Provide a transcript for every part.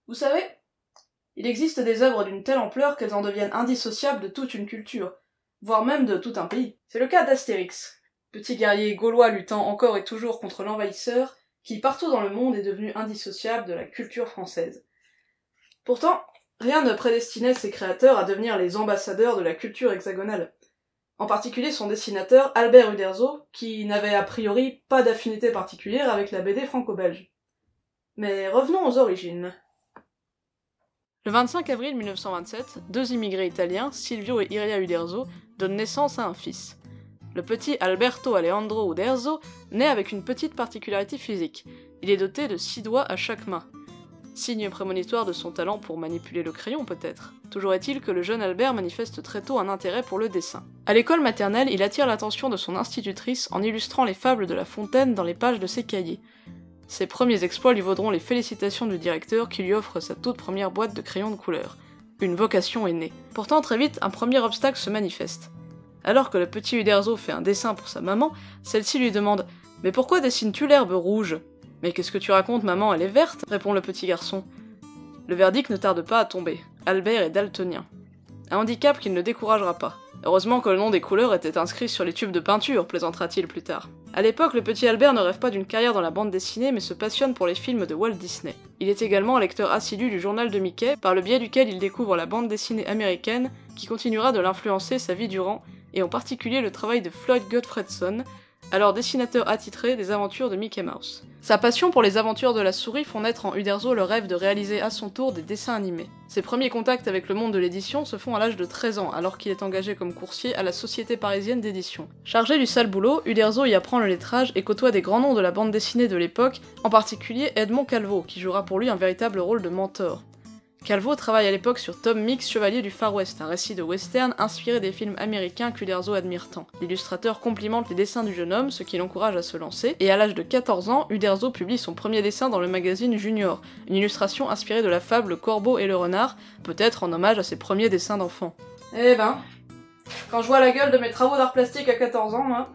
Vous savez, il existe des œuvres d'une telle ampleur qu'elles en deviennent indissociables de toute une culture, voire même de tout un pays. C'est le cas d'Astérix, petit guerrier gaulois luttant encore et toujours contre l'envahisseur, qui partout dans le monde est devenu indissociable de la culture française. Pourtant, rien ne prédestinait ses créateurs à devenir les ambassadeurs de la culture hexagonale. En particulier son dessinateur Albert Uderzo, qui n'avait a priori pas d'affinité particulière avec la BD franco-belge. Mais revenons aux origines. Le 25 avril 1927, deux immigrés italiens, Silvio et Iria Uderzo, donnent naissance à un fils. Le petit Alberto Alejandro Uderzo naît avec une petite particularité physique. Il est doté de 6 doigts à chaque main. Signe prémonitoire de son talent pour manipuler le crayon peut-être. Toujours est-il que le jeune Albert manifeste très tôt un intérêt pour le dessin. À l'école maternelle, il attire l'attention de son institutrice en illustrant les fables de La Fontaine dans les pages de ses cahiers. Ses premiers exploits lui vaudront les félicitations du directeur qui lui offre sa toute première boîte de crayons de couleur. Une vocation est née. Pourtant très vite, un premier obstacle se manifeste. Alors que le petit Uderzo fait un dessin pour sa maman, celle-ci lui demande « Mais pourquoi dessines-tu l'herbe rouge ?»« Mais qu'est-ce que tu racontes, maman, elle est verte ?» répond le petit garçon. Le verdict ne tarde pas à tomber. Albert est daltonien. Un handicap qui ne le découragera pas. Heureusement que le nom des couleurs était inscrit sur les tubes de peinture, plaisantera-t-il plus tard. À l'époque, le petit Albert ne rêve pas d'une carrière dans la bande dessinée, mais se passionne pour les films de Walt Disney. Il est également un lecteur assidu du journal de Mickey, par le biais duquel il découvre la bande dessinée américaine, qui continuera de l'influencer sa vie durant, et en particulier le travail de Floyd Gottfredson, alors dessinateur attitré des aventures de Mickey Mouse. Sa passion pour les aventures de la souris font naître en Uderzo le rêve de réaliser à son tour des dessins animés. Ses premiers contacts avec le monde de l'édition se font à l'âge de 13 ans, alors qu'il est engagé comme coursier à la Société parisienne d'édition. Chargé du sale boulot, Uderzo y apprend le lettrage et côtoie des grands noms de la bande dessinée de l'époque, en particulier Edmond Calvo, qui jouera pour lui un véritable rôle de mentor. Calvo travaille à l'époque sur Tom Mix, Chevalier du Far West, un récit de western inspiré des films américains qu'Uderzo admire tant. L'illustrateur complimente les dessins du jeune homme, ce qui l'encourage à se lancer, et à l'âge de 14 ans, Uderzo publie son premier dessin dans le magazine Junior, une illustration inspirée de la fable Le Corbeau et le Renard, peut-être en hommage à ses premiers dessins d'enfant. Eh ben, quand je vois la gueule de mes travaux d'art plastique à 14 ans, moi...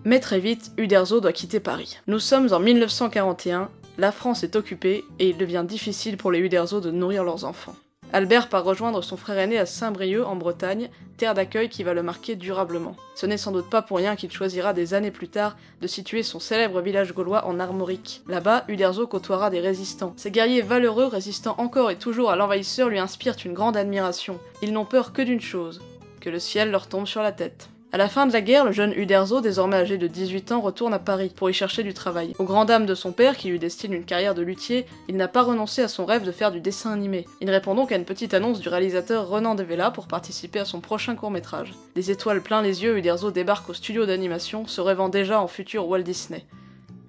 Mais très vite, Uderzo doit quitter Paris. Nous sommes en 1941, la France est occupée et il devient difficile pour les Uderzo de nourrir leurs enfants. Albert part rejoindre son frère aîné à Saint-Brieuc en Bretagne, terre d'accueil qui va le marquer durablement. Ce n'est sans doute pas pour rien qu'il choisira des années plus tard de situer son célèbre village gaulois en Armorique. Là-bas, Uderzo côtoiera des résistants. Ces guerriers valeureux résistant encore et toujours à l'envahisseur lui inspirent une grande admiration. Ils n'ont peur que d'une chose, que le ciel leur tombe sur la tête. À la fin de la guerre, le jeune Uderzo, désormais âgé de 18 ans, retourne à Paris pour y chercher du travail. Au grand dam de son père, qui lui destine une carrière de luthier, il n'a pas renoncé à son rêve de faire du dessin animé. Il répond donc à une petite annonce du réalisateur Renan De Vella pour participer à son prochain court-métrage. Des étoiles plein les yeux, Uderzo débarque au studio d'animation, se rêvant déjà en futur Walt Disney.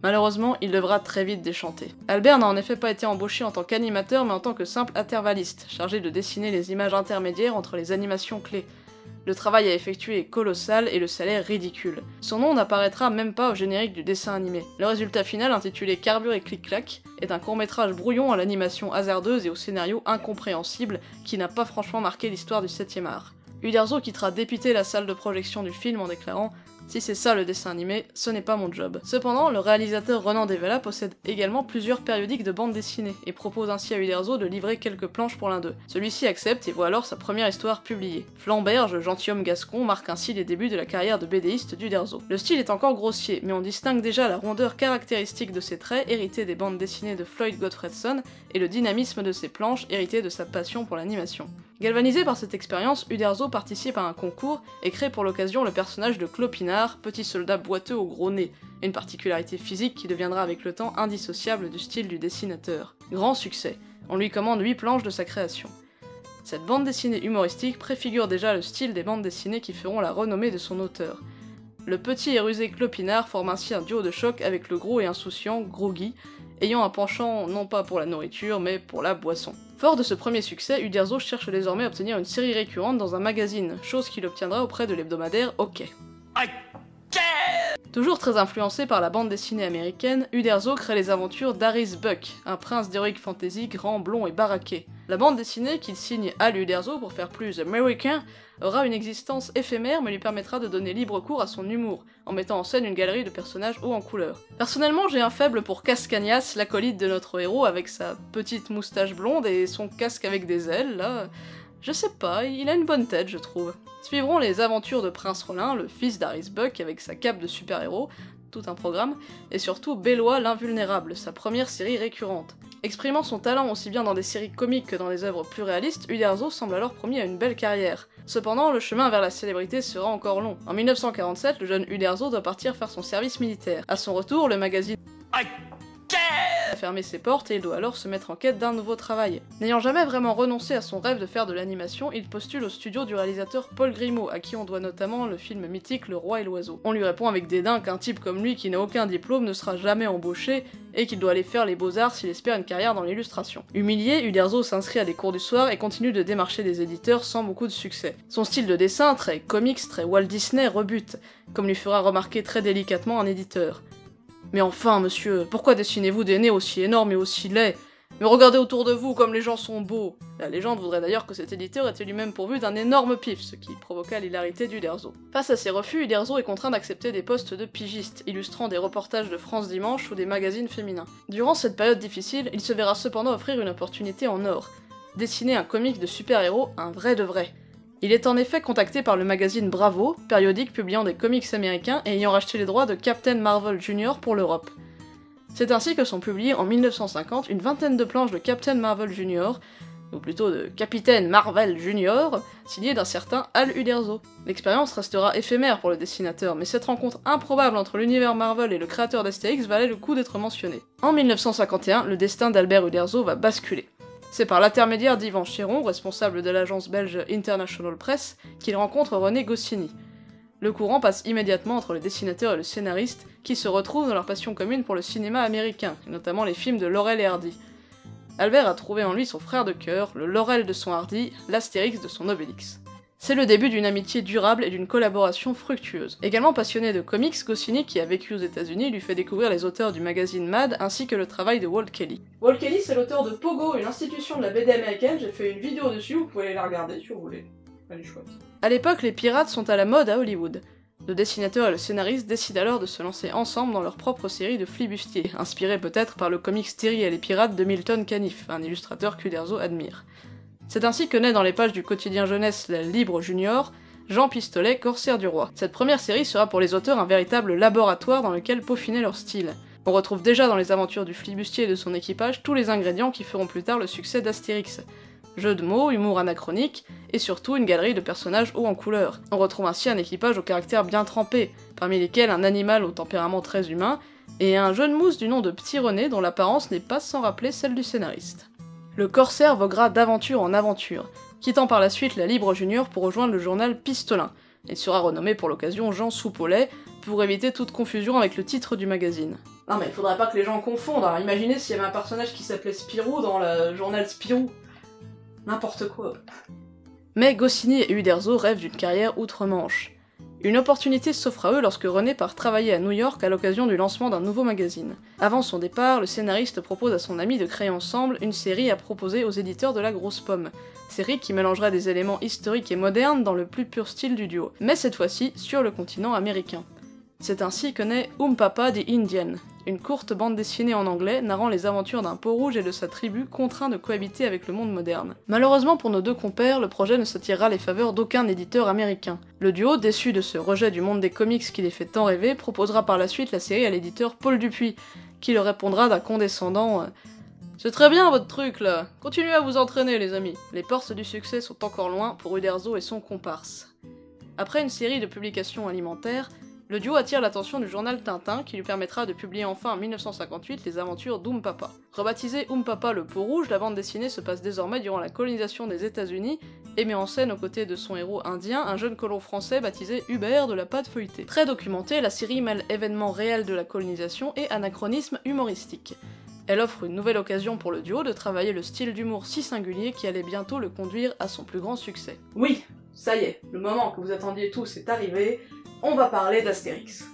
Malheureusement, il devra très vite déchanter. Albert n'a en effet pas été embauché en tant qu'animateur, mais en tant que simple intervalliste, chargé de dessiner les images intermédiaires entre les animations clés. Le travail à effectuer est colossal et le salaire ridicule. Son nom n'apparaîtra même pas au générique du dessin animé. Le résultat final, intitulé Carbure et Clic-Clac, est un court-métrage brouillon à l'animation hasardeuse et au scénario incompréhensible qui n'a pas franchement marqué l'histoire du 7e art. Uderzo quittera dépité la salle de projection du film en déclarant « Si c'est ça le dessin animé, ce n'est pas mon job ». Cependant, le réalisateur Renan De Vella possède également plusieurs périodiques de bande dessinée et propose ainsi à Uderzo de livrer quelques planches pour l'un d'eux. Celui-ci accepte et voit alors sa première histoire publiée. Flamberge, gentilhomme gascon, marque ainsi les débuts de la carrière de BDiste d'Uderzo. Le style est encore grossier, mais on distingue déjà la rondeur caractéristique de ses traits, hérités des bandes dessinées de Floyd Gottfredson, et le dynamisme de ses planches, hérité de sa passion pour l'animation. Galvanisé par cette expérience, Uderzo participe à un concours et crée pour l'occasion le personnage de Clopinard, petit soldat boiteux au gros nez, une particularité physique qui deviendra avec le temps indissociable du style du dessinateur. Grand succès, on lui commande 8 planches de sa création. Cette bande dessinée humoristique préfigure déjà le style des bandes dessinées qui feront la renommée de son auteur. Le petit et rusé Clopinard forme ainsi un duo de choc avec le gros et insouciant Groggy, ayant un penchant non pas pour la nourriture mais pour la boisson. Fort de ce premier succès, Uderzo cherche désormais à obtenir une série récurrente dans un magazine, chose qu'il obtiendra auprès de l'hebdomadaire OK. Toujours très influencé par la bande dessinée américaine, Uderzo crée les aventures d'Aris Buck, un prince d'heroic fantasy grand, blond et baraqué. La bande dessinée, qu'il signe Al Uderzo pour faire plus américain, aura une existence éphémère mais lui permettra de donner libre cours à son humour, en mettant en scène une galerie de personnages hauts en couleur. Personnellement, j'ai un faible pour Cascagnas, l'acolyte de notre héros, avec sa petite moustache blonde et son casque avec des ailes, là. Je sais pas, il a une bonne tête, je trouve. Suivront les aventures de Prince Rollin, le fils d'Aris Buck, avec sa cape de super-héros, tout un programme, et surtout Bellois l'Invulnérable, sa première série récurrente. Exprimant son talent aussi bien dans des séries comiques que dans des œuvres plus réalistes, Uderzo semble alors promis à une belle carrière. Cependant, le chemin vers la célébrité sera encore long. En 1947, le jeune Uderzo doit partir faire son service militaire. À son retour, le magazine a fermé ses portes et il doit alors se mettre en quête d'un nouveau travail. N'ayant jamais vraiment renoncé à son rêve de faire de l'animation, il postule au studio du réalisateur Paul Grimaud, à qui on doit notamment le film mythique Le Roi et l'Oiseau. On lui répond avec dédain qu'un type comme lui qui n'a aucun diplôme ne sera jamais embauché et qu'il doit aller faire les beaux-arts s'il espère une carrière dans l'illustration. Humilié, Uderzo s'inscrit à des cours du soir et continue de démarcher des éditeurs sans beaucoup de succès. Son style de dessin, très comics, très Walt Disney, rebute, comme lui fera remarquer très délicatement un éditeur. Mais enfin, monsieur, pourquoi dessinez-vous des nez aussi énormes et aussi laids? Mais regardez autour de vous comme les gens sont beaux. La légende voudrait d'ailleurs que cet éditeur était lui-même pourvu d'un énorme pif, ce qui provoqua l'hilarité d'Uderzo. Face à ces refus, Uderzo est contraint d'accepter des postes de pigiste, illustrant des reportages de France Dimanche ou des magazines féminins. Durant cette période difficile, il se verra cependant offrir une opportunité en or. Dessiner un comic de super-héros, un vrai de vrai. Il est en effet contacté par le magazine Bravo, périodique publiant des comics américains et ayant racheté les droits de Captain Marvel Jr. pour l'Europe. C'est ainsi que sont publiées en 1950 une vingtaine de planches de Captain Marvel Jr., ou plutôt de Capitaine Marvel Jr., signées d'un certain Al Uderzo. L'expérience restera éphémère pour le dessinateur, mais cette rencontre improbable entre l'univers Marvel et le créateur d'Astérix valait le coup d'être mentionnée. En 1951, le destin d'Albert Uderzo va basculer. C'est par l'intermédiaire d'Yvan Chiron, responsable de l'agence belge International Press, qu'il rencontre René Goscinny. Le courant passe immédiatement entre le dessinateur et le scénariste, qui se retrouvent dans leur passion commune pour le cinéma américain, et notamment les films de Laurel et Hardy. Albert a trouvé en lui son frère de cœur, le Laurel de son Hardy, l'Astérix de son Obélix. C'est le début d'une amitié durable et d'une collaboration fructueuse. Également passionné de comics, Goscinny, qui a vécu aux États-Unis, lui fait découvrir les auteurs du magazine Mad ainsi que le travail de Walt Kelly. Walt Kelly, c'est l'auteur de Pogo, une institution de la BD américaine, j'ai fait une vidéo dessus, vous pouvez aller la regarder si vous voulez. Elle est chouette. À l'époque, les pirates sont à la mode à Hollywood. Le dessinateur et le scénariste décident alors de se lancer ensemble dans leur propre série de flibustiers, inspirée peut-être par le comics Terry et les pirates de Milton Caniff, un illustrateur qu'Uderzo admire. C'est ainsi que naît dans les pages du quotidien jeunesse La Libre Junior, Jean Pistolet, corsaire du roi. Cette première série sera pour les auteurs un véritable laboratoire dans lequel peaufiner leur style. On retrouve déjà dans les aventures du flibustier et de son équipage tous les ingrédients qui feront plus tard le succès d'Astérix. Jeux de mots, humour anachronique, et surtout une galerie de personnages hauts en couleur. On retrouve ainsi un équipage au caractère bien trempé, parmi lesquels un animal au tempérament très humain, et un jeune mousse du nom de Petit René dont l'apparence n'est pas sans rappeler celle du scénariste. Le corsaire voguera d'aventure en aventure, quittant par la suite la Libre Junior pour rejoindre le journal Pistolin. Il sera renommé pour l'occasion Jean Soupe au lait, pour éviter toute confusion avec le titre du magazine. Non mais il faudrait pas que les gens confondent, hein. Imaginez s'il y avait un personnage qui s'appelait Spirou dans le journal Spirou. N'importe quoi. Mais Goscinny et Uderzo rêvent d'une carrière outre-Manche. Une opportunité s'offre à eux lorsque René part travailler à New York à l'occasion du lancement d'un nouveau magazine. Avant son départ, le scénariste propose à son ami de créer ensemble une série à proposer aux éditeurs de La Grosse Pomme. Série qui mélangerait des éléments historiques et modernes dans le plus pur style du duo, mais cette fois-ci sur le continent américain. C'est ainsi que naît Papa the Indian, une courte bande dessinée en anglais narrant les aventures d'un peau-rouge et de sa tribu contraints de cohabiter avec le monde moderne. Malheureusement pour nos deux compères, le projet ne s'attirera les faveurs d'aucun éditeur américain. Le duo, déçu de ce rejet du monde des comics qui les fait tant rêver, proposera par la suite la série à l'éditeur Paul Dupuis, qui leur répondra d'un condescendant « C'est très bien votre truc là, continuez à vous entraîner les amis !» Les portes du succès sont encore loin pour Uderzo et son comparse. Après une série de publications alimentaires, le duo attire l'attention du journal Tintin qui lui permettra de publier enfin en 1958 les aventures d'Papa. Rebaptisé Papa le peau rouge, la bande dessinée se passe désormais durant la colonisation des États-Unis et met en scène aux côtés de son héros indien un jeune colon français baptisé Hubert de la pâte feuilletée. Très documentée, la série mêle événements réels de la colonisation et anachronismes humoristiques. Elle offre une nouvelle occasion pour le duo de travailler le style d'humour si singulier qui allait bientôt le conduire à son plus grand succès. Oui, ça y est, le moment que vous attendiez tous est arrivé. On va parler d'Astérix.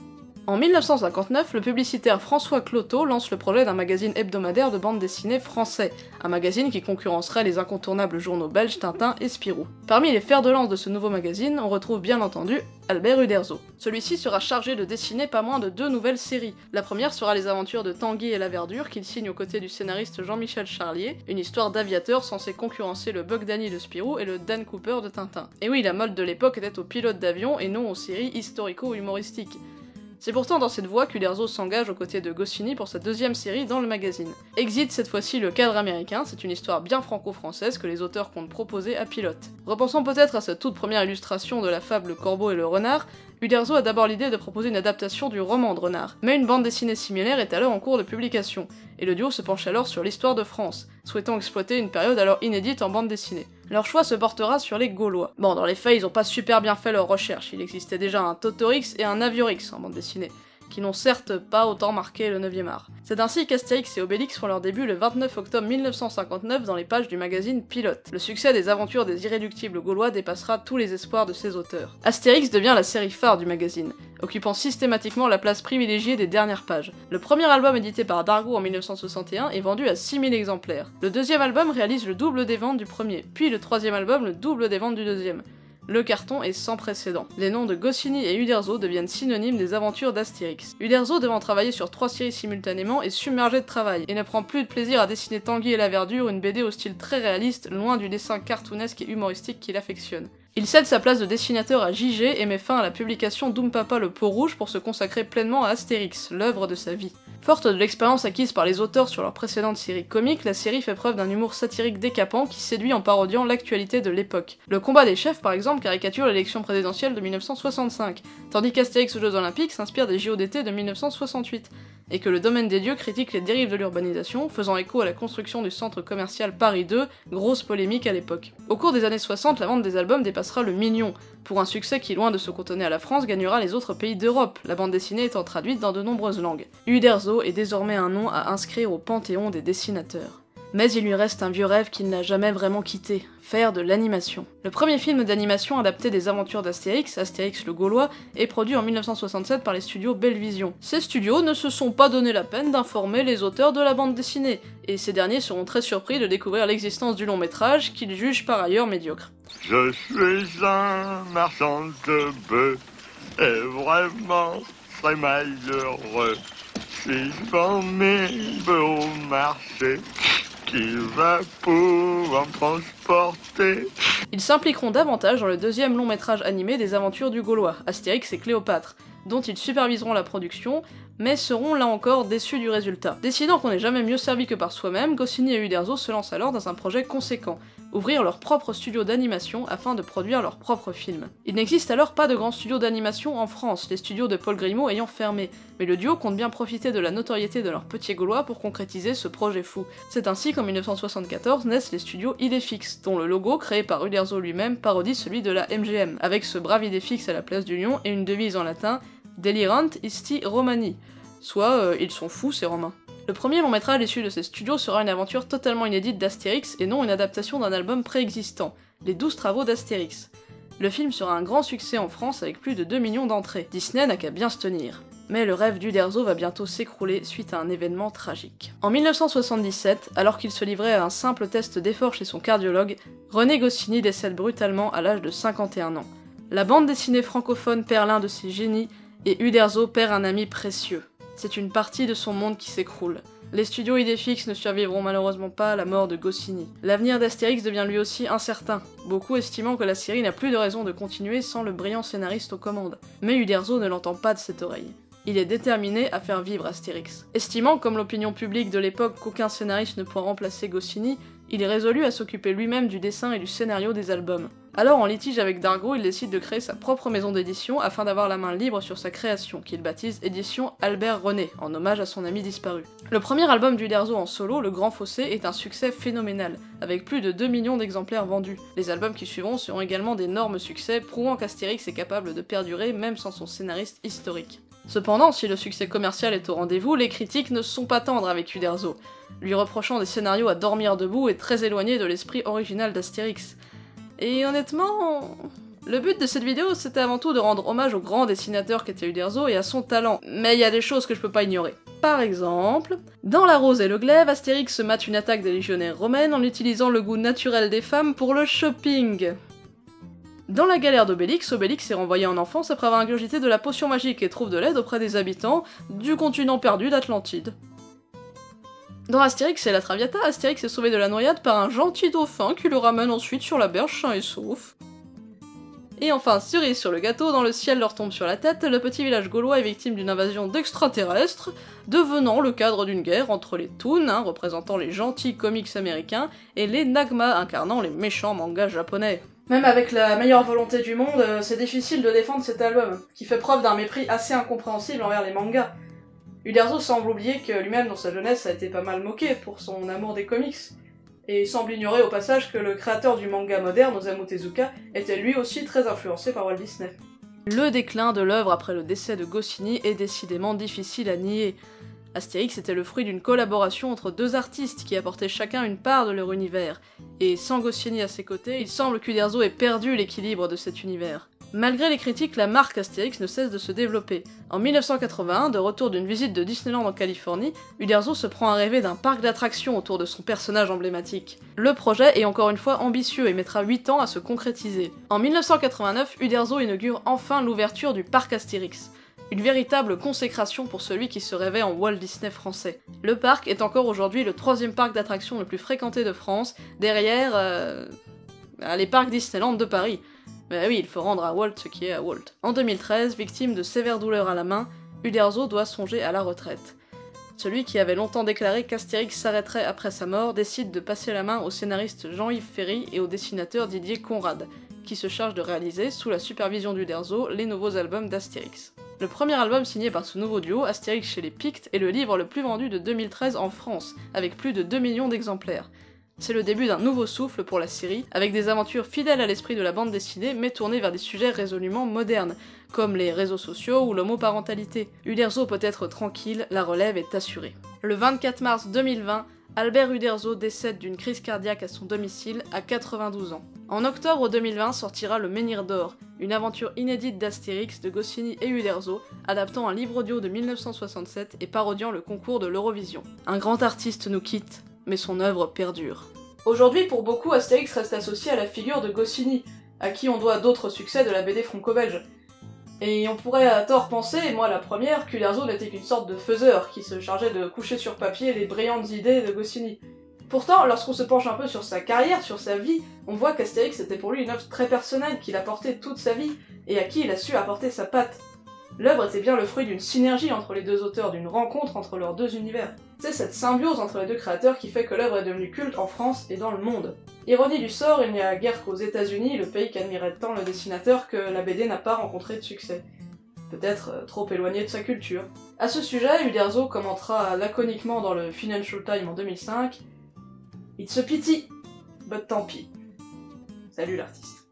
En 1959, le publicitaire François Cloteau lance le projet d'un magazine hebdomadaire de bande dessinée français, un magazine qui concurrencerait les incontournables journaux belges Tintin et Spirou. Parmi les fers de lance de ce nouveau magazine, on retrouve bien entendu Albert Uderzo. Celui-ci sera chargé de dessiner pas moins de 2 nouvelles séries. La première sera les aventures de Tanguy et la Verdure, qu'il signe aux côtés du scénariste Jean-Michel Charlier, une histoire d'aviateur censée concurrencer le Buck Danny de Spirou et le Dan Cooper de Tintin. Et oui, la mode de l'époque était aux pilotes d'avion et non aux séries historico-humoristiques. C'est pourtant dans cette voie qu'Uderzo s'engage aux côtés de Goscinny pour sa 2e série dans le magazine. Exit cette fois-ci le cadre américain, c'est une histoire bien franco-française que les auteurs comptent proposer à Pilote. Repensant peut-être à sa toute première illustration de la fable Le Corbeau et le Renard, Uderzo a d'abord l'idée de proposer une adaptation du roman de Renard, mais une bande dessinée similaire est alors en cours de publication, et le duo se penche alors sur l'histoire de France, souhaitant exploiter une période alors inédite en bande dessinée. Leur choix se portera sur les Gaulois. Bon, dans les faits, ils ont pas super bien fait leur recherche, il existait déjà un Totorix et un Aviorix en bande dessinée, qui n'ont certes pas autant marqué le 9e art. C'est ainsi qu'Astérix et Obélix font leur début le 29 octobre 1959 dans les pages du magazine Pilote. Le succès des aventures des irréductibles Gaulois dépassera tous les espoirs de ses auteurs. Astérix devient la série phare du magazine, occupant systématiquement la place privilégiée des dernières pages. Le premier album édité par Dargaud en 1961 est vendu à 6000 exemplaires. Le 2e album réalise le double des ventes du premier, puis le 3e album le double des ventes du 2e. Le carton est sans précédent. Les noms de Goscinny et Uderzo deviennent synonymes des aventures d'Astérix. Uderzo, devant travailler sur 3 séries simultanément, est submergé de travail, et ne prend plus de plaisir à dessiner Tanguy et la Verdure, une BD au style très réaliste, loin du dessin cartoonesque et humoristique qu'il affectionne. Il cède sa place de dessinateur à JG et met fin à la publication d'Oumpapa le Peau Rouge pour se consacrer pleinement à Astérix, l'œuvre de sa vie. Forte de l'expérience acquise par les auteurs sur leurs précédentes séries comiques, la série fait preuve d'un humour satirique décapant qui séduit en parodiant l'actualité de l'époque. Le combat des chefs, par exemple, caricature l'élection présidentielle de 1965, tandis qu'Astérix aux Jeux Olympiques s'inspire des JO d'été de 1968, et que le Domaine des Dieux critique les dérives de l'urbanisation, faisant écho à la construction du centre commercial Paris 2, grosse polémique à l'époque. Au cours des années 60, la vente des albums dépassera le million, pour un succès qui, loin de se cantonner à la France, gagnera les autres pays d'Europe, la bande dessinée étant traduite dans de nombreuses langues. Uderzo est désormais un nom à inscrire au panthéon des dessinateurs. Mais il lui reste un vieux rêve qu'il n'a jamais vraiment quitté, faire de l'animation. Le premier film d'animation adapté des aventures d'Astérix, Astérix le Gaulois, est produit en 1967 par les studios Bellevision. Ces studios ne se sont pas donné la peine d'informer les auteurs de la bande dessinée, et ces derniers seront très surpris de découvrir l'existence du long métrage, qu'ils jugent par ailleurs médiocre. Je suis un marchand de bœufs, et vraiment très malheureux. Si je vends mes bœufs au marché, qui va pouvoir me transporter. Ils s'impliqueront davantage dans le 2e long métrage animé des aventures du Gaulois, Astérix et Cléopâtre, dont ils superviseront la production, mais seront là encore déçus du résultat. Décidant qu'on n'est jamais mieux servi que par soi-même, Goscinny et Uderzo se lancent alors dans un projet conséquent, ouvrir leur propre studio d'animation afin de produire leurs propres films. Il n'existe alors pas de grands studios d'animation en France, les studios de Paul Grimaud ayant fermé, mais le duo compte bien profiter de la notoriété de leur petit Gaulois pour concrétiser ce projet fou. C'est ainsi qu'en 1974 naissent les studios Idéfix, dont le logo, créé par Uderzo lui-même, parodie celui de la MGM, avec ce brave Idéfix à la place du lion et une devise en latin Delirant isti Romani, soit ils sont fous ces Romains. Le premier long métrage issu de ces studios sera une aventure totalement inédite d'Astérix et non une adaptation d'un album préexistant, Les 12 travaux d'Astérix. Le film sera un grand succès en France avec plus de 2 millions d'entrées. Disney n'a qu'à bien se tenir. Mais le rêve d'Uderzo va bientôt s'écrouler suite à un événement tragique. En 1977, alors qu'il se livrait à un simple test d'effort chez son cardiologue, René Goscinny décède brutalement à l'âge de 51 ans. La bande dessinée francophone perd l'un de ses génies et Uderzo perd un ami précieux. C'est une partie de son monde qui s'écroule. Les studios Idéfix ne survivront malheureusement pas à la mort de Goscinny. L'avenir d'Astérix devient lui aussi incertain, beaucoup estimant que la série n'a plus de raison de continuer sans le brillant scénariste aux commandes. Mais Uderzo ne l'entend pas de cette oreille. Il est déterminé à faire vivre Astérix. Estimant, comme l'opinion publique de l'époque, qu'aucun scénariste ne pourra remplacer Goscinny, il est résolu à s'occuper lui-même du dessin et du scénario des albums. Alors, en litige avec Dargaud, il décide de créer sa propre maison d'édition afin d'avoir la main libre sur sa création, qu'il baptise Édition Albert René, en hommage à son ami disparu. Le premier album d'Uderzo en solo, Le Grand Fossé, est un succès phénoménal, avec plus de 2 millions d'exemplaires vendus. Les albums qui suivront seront également d'énormes succès, prouvant qu'Astérix est capable de perdurer même sans son scénariste historique. Cependant, si le succès commercial est au rendez-vous, les critiques ne sont pas tendres avec Uderzo, lui reprochant des scénarios à dormir debout et très éloignés de l'esprit original d'Astérix. Et honnêtement, Le but de cette vidéo, c'était avant tout de rendre hommage au grand dessinateur qu'était Uderzo et à son talent, mais il y a des choses que je peux pas ignorer. Par exemple, dans La Rose et le Glaive, Astérix se mate une attaque des légionnaires romaines en utilisant le goût naturel des femmes pour le shopping. Dans La Galère d'Obélix, Obélix est renvoyé en enfance après avoir ingurgité de la potion magique et trouve de l'aide auprès des habitants du continent perdu d'Atlantide. Dans Astérix et la Traviata, Astérix est sauvé de la noyade par un gentil dauphin qui le ramène ensuite sur la berge sain et sauf. Et enfin, cerise sur le gâteau, dans Le ciel leur tombe sur la tête, le petit village gaulois est victime d'une invasion d'extraterrestres, devenant le cadre d'une guerre entre les Toons, représentant les gentils comics américains, et les Nagma, incarnant les méchants mangas japonais. Même avec la meilleure volonté du monde, c'est difficile de défendre cet album, qui fait preuve d'un mépris assez incompréhensible envers les mangas. Uderzo semble oublier que lui-même dans sa jeunesse a été pas mal moqué pour son amour des comics, et semble ignorer au passage que le créateur du manga moderne, Osamu Tezuka, était lui aussi très influencé par Walt Disney. Le déclin de l'œuvre après le décès de Goscinny est décidément difficile à nier. Astérix était le fruit d'une collaboration entre deux artistes qui apportaient chacun une part de leur univers, et sans Goscinny à ses côtés, il semble qu'Uderzo ait perdu l'équilibre de cet univers. Malgré les critiques, la marque Astérix ne cesse de se développer. En 1981, de retour d'une visite de Disneyland en Californie, Uderzo se prend à rêver d'un parc d'attractions autour de son personnage emblématique. Le projet est encore une fois ambitieux et mettra 8 ans à se concrétiser. En 1989, Uderzo inaugure enfin l'ouverture du parc Astérix. Une véritable consécration pour celui qui se rêvait en Walt Disney français. Le parc est encore aujourd'hui le 3e parc d'attractions le plus fréquenté de France, derrière les parcs Disneyland de Paris. Mais oui, il faut rendre à Walt ce qui est à Walt. En 2013, victime de sévères douleurs à la main, Uderzo doit songer à la retraite. Celui qui avait longtemps déclaré qu'Astérix s'arrêterait après sa mort décide de passer la main au scénariste Jean-Yves Ferry et au dessinateur Didier Conrad, qui se charge de réaliser, sous la supervision d'Uderzo, les nouveaux albums d'Astérix. Le premier album signé par ce nouveau duo, Astérix chez les Pictes, est le livre le plus vendu de 2013 en France, avec plus de 2 millions d'exemplaires. C'est le début d'un nouveau souffle pour la série, avec des aventures fidèles à l'esprit de la bande dessinée, mais tournées vers des sujets résolument modernes, comme les réseaux sociaux ou l'homoparentalité. Uderzo peut être tranquille, la relève est assurée. Le 24 mars 2020, Albert Uderzo décède d'une crise cardiaque à son domicile à 92 ans. En octobre 2020 sortira Le Menhir d'Or, une aventure inédite d'Astérix, de Goscinny et Uderzo, adaptant un livre audio de 1967 et parodiant le concours de l'Eurovision. Un grand artiste nous quitte, mais son œuvre perdure. Aujourd'hui, pour beaucoup, Astérix reste associé à la figure de Goscinny, à qui on doit d'autres succès de la BD franco-belge. Et on pourrait à tort penser, et moi la première, qu'Uderzo n'était qu'une sorte de faiseur, qui se chargeait de coucher sur papier les brillantes idées de Goscinny. Pourtant, lorsqu'on se penche un peu sur sa carrière, sur sa vie, on voit qu'Astérix était pour lui une œuvre très personnelle, qu'il a portée toute sa vie, et à qui il a su apporter sa patte. L'œuvre était bien le fruit d'une synergie entre les deux auteurs, d'une rencontre entre leurs deux univers. C'est cette symbiose entre les deux créateurs qui fait que l'œuvre est devenue culte en France et dans le monde. Ironie du sort, il n'y a guère qu'aux États-Unis, le pays qu'admirait tant le dessinateur, que la BD n'a pas rencontré de succès. Peut-être trop éloigné de sa culture. À ce sujet, Uderzo commentera laconiquement dans le Financial Times en 2005 « It's a pity, but tant pis ». Salut l'artiste.